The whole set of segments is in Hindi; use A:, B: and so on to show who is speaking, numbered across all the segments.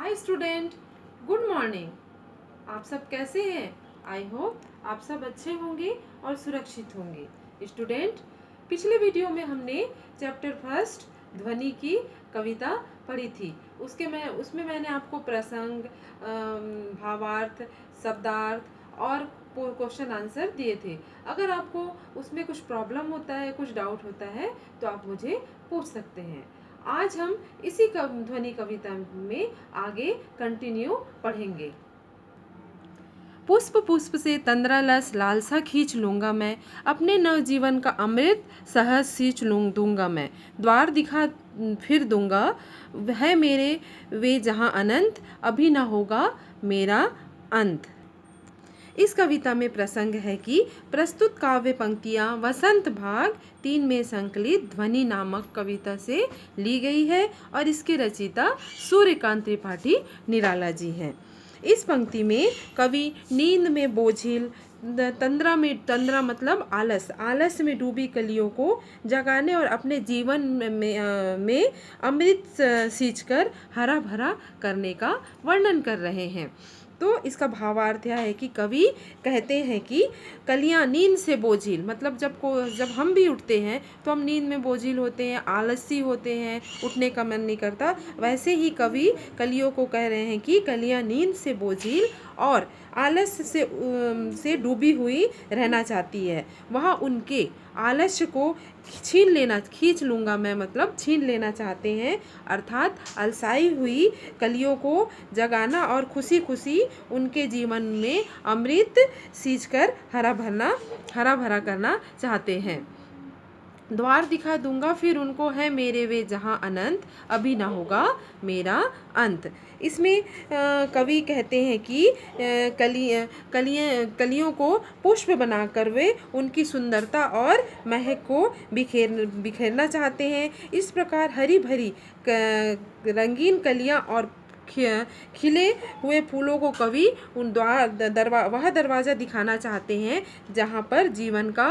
A: Hi student, good morning. आप सब कैसे हैं? आई होप आप सब अच्छे होंगे और सुरक्षित होंगे। स्टूडेंट, पिछले वीडियो में हमने चैप्टर फर्स्ट ध्वनि की कविता पढ़ी थी। उसमें मैंने आपको प्रसंग, भावार्थ, शब्दार्थ और क्वेश्चन आंसर दिए थे। अगर आपको उसमें कुछ प्रॉब्लम होता है, कुछ डाउट होता है, तो आप मुझे पूछ सकते हैं। आज हम इसी ध्वनि कविता में आगे कंटिन्यू पढ़ेंगे। पुष्प पुष्प से तंद्रालस लालसा खींच लूंगा मैं, अपने नवजीवन का अमृत सहज सींच दूंगा मैं। द्वार दिखा फिर दूंगा है मेरे वे जहाँ अनंत, अभी न होगा मेरा अंत। इस कविता में प्रसंग है कि प्रस्तुत काव्य पंक्तियाँ वसंत भाग 3 में संकलित ध्वनि नामक कविता से ली गई है और इसके रचयिता सूर्यकांत त्रिपाठी निराला जी हैं। इस पंक्ति में कवि नींद में बोझिल, तंद्रा मतलब आलस में डूबी कलियों को जगाने और अपने जीवन में अमृत सींचकर हरा भरा करने का वर्णन कर रहे हैं। तो इसका भावार्थ यह है कि कवि कहते हैं कि कलियां नींद से बोझिल, मतलब जब हम भी उठते हैं तो हम नींद में बोझिल होते हैं, आलसी होते हैं, उठने का मन नहीं करता। वैसे ही कवि कलियों को कह रहे हैं कि कलियां नींद से बोझिल और आलस से डूबी हुई रहना चाहती है। वह उनके आलस्य को खींच लूँगा मैं, मतलब छीन लेना चाहते हैं, अर्थात अलसाई हुई कलियों को जगाना और खुशी खुशी उनके जीवन में अमृत सींचकर हरा भरा करना चाहते हैं। द्वार दिखा दूंगा फिर उनको है मेरे वे जहाँ अनंत, अभी ना होगा मेरा अंत। इसमें कवि कहते हैं कि कलियों को पुष्प बनाकर वे उनकी सुंदरता और महक को बिखेरना चाहते हैं। इस प्रकार हरी भरी रंगीन कलियां और खिले हुए फूलों को कवि उन वह दरवाज़ा दिखाना चाहते हैं जहाँ पर जीवन का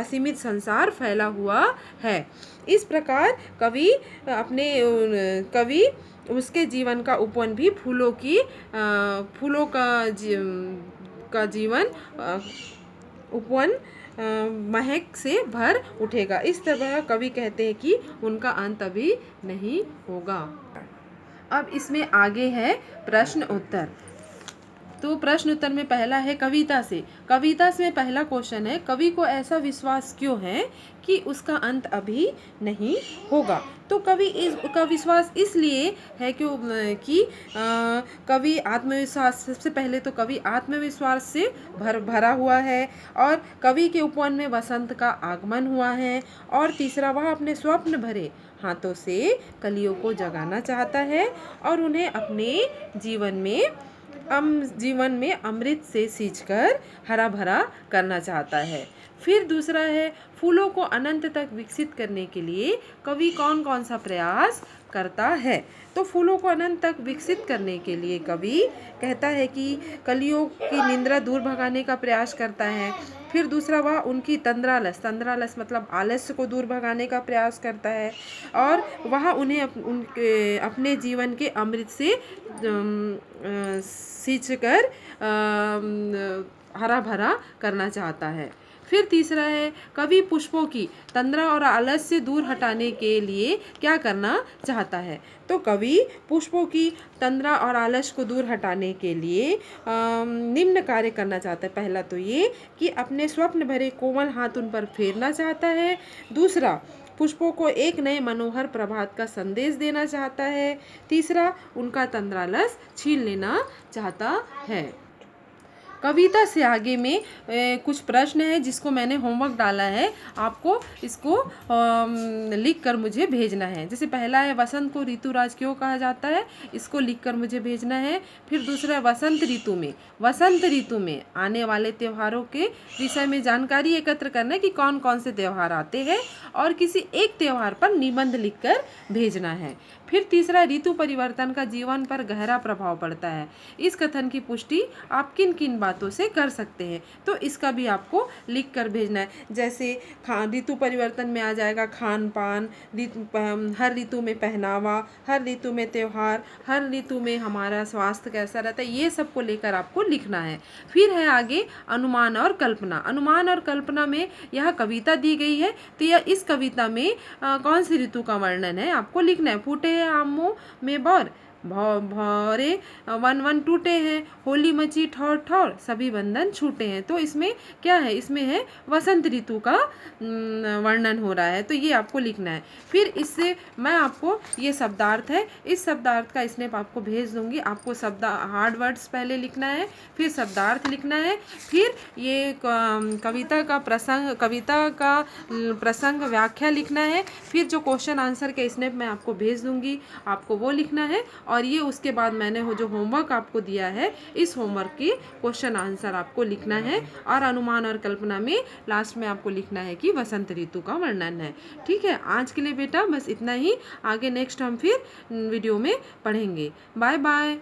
A: असीमित संसार फैला हुआ है। इस प्रकार कवि उसके जीवन का उपवन भी फूलों का जीवन उपवन महक से भर उठेगा। इस तरह कवि कहते हैं कि उनका अंत अभी नहीं होगा। अब इसमें आगे है प्रश्न उत्तर। तो प्रश्न उत्तर में पहला है कविता से पहला क्वेश्चन है, कवि को ऐसा विश्वास क्यों है कि उसका अंत अभी नहीं होगा? तो कवि का विश्वास इसलिए है कि कवि आत्मविश्वास, सबसे पहले तो कवि आत्मविश्वास से भरा हुआ है और कवि के उपवन में वसंत का आगमन हुआ है। और तीसरा, वह अपने स्वप्न भरे हाथों से कलियों को जगाना चाहता है और उन्हें अपने जीवन में अमृत से सींचकर हरा भरा करना चाहता है। फिर दूसरा है, फूलों को अनंत तक विकसित करने के लिए कवि कौन कौन सा प्रयास करता है? तो फूलों को अनंत तक विकसित करने के लिए कवि कहता है कि कलियों की निंद्रा दूर भगाने का प्रयास करता है। फिर दूसरा, वह उनकी तंद्रालस मतलब आलस्य को दूर भगाने का प्रयास करता है और वह उन्हें उनके अपने जीवन के अमृत से सींचकर हरा भरा करना चाहता है। फिर तीसरा है, कवि पुष्पों की तंद्रा और आलस्य से दूर हटाने के लिए क्या करना चाहता है? तो कवि पुष्पों की तंद्रा और आलस्य को दूर हटाने के लिए निम्न कार्य करना चाहता है। पहला तो ये कि अपने स्वप्न भरे कोमल हाथ उन पर फेरना चाहता है। दूसरा, पुष्पों को एक नए मनोहर प्रभात का संदेश देना चाहता है। तीसरा, उनका तंद्रालस छीन लेना चाहता है। कविता से आगे में कुछ प्रश्न है जिसको मैंने होमवर्क डाला है, आपको इसको लिख कर मुझे भेजना है। जैसे पहला है, वसंत को ऋतुराज क्यों कहा जाता है? इसको लिख कर मुझे भेजना है। फिर दूसरा, वसंत ऋतु में आने वाले त्योहारों के विषय में जानकारी एकत्र करना है कि कौन कौन से त्योहार आते हैं और किसी एक त्योहार पर निबंध लिखकर भेजना है। फिर तीसरा, ऋतु परिवर्तन का जीवन पर गहरा प्रभाव पड़ता है। इस कथन की पुष्टि आप किन किन बातों से कर सकते हैं, तो इसका भी आपको लिख कर भेजना है। जैसे ऋतु परिवर्तन में आ जाएगा खान पान, हर ऋतु में पहनावा, हर ऋतु में त्यौहार, हर ऋतु में हमारा स्वास्थ्य कैसा रहता है, ये सब को लेकर आपको लिखना है। फिर है आगे अनुमान और कल्पना। अनुमान और कल्पना में यह कविता दी गई है, तो यह इस कविता में कौन सी ऋतु का वर्णन है आपको लिखना है। फूटे आमों में बौर, भौरे वन वन टूटे हैं, होली मची ठौर ठौर, सभी बंधन छूटे हैं। तो इसमें क्या है, इसमें है वसंत ऋतु का वर्णन हो रहा है, तो ये आपको लिखना है। फिर इससे मैं आपको ये शब्दार्थ है, इस शब्दार्थ का स्नैप आपको भेज दूंगी। आपको शब्द हार्ड वर्ड्स पहले लिखना है, फिर शब्दार्थ लिखना है, फिर ये कविता का प्रसंग व्याख्या लिखना है, फिर जो क्वेश्चन आंसर के स्नैप मैं आपको भेज दूंगी, आपको वो लिखना है। और ये उसके बाद मैंने जो होमवर्क आपको दिया है, इस होमवर्क के क्वेश्चन आंसर आपको लिखना है। और अनुमान और कल्पना में लास्ट में आपको लिखना है कि वसंत ऋतु का वर्णन है। ठीक है, आज के लिए बेटा बस इतना ही। आगे नेक्स्ट हम फिर वीडियो में पढ़ेंगे। Bye bye.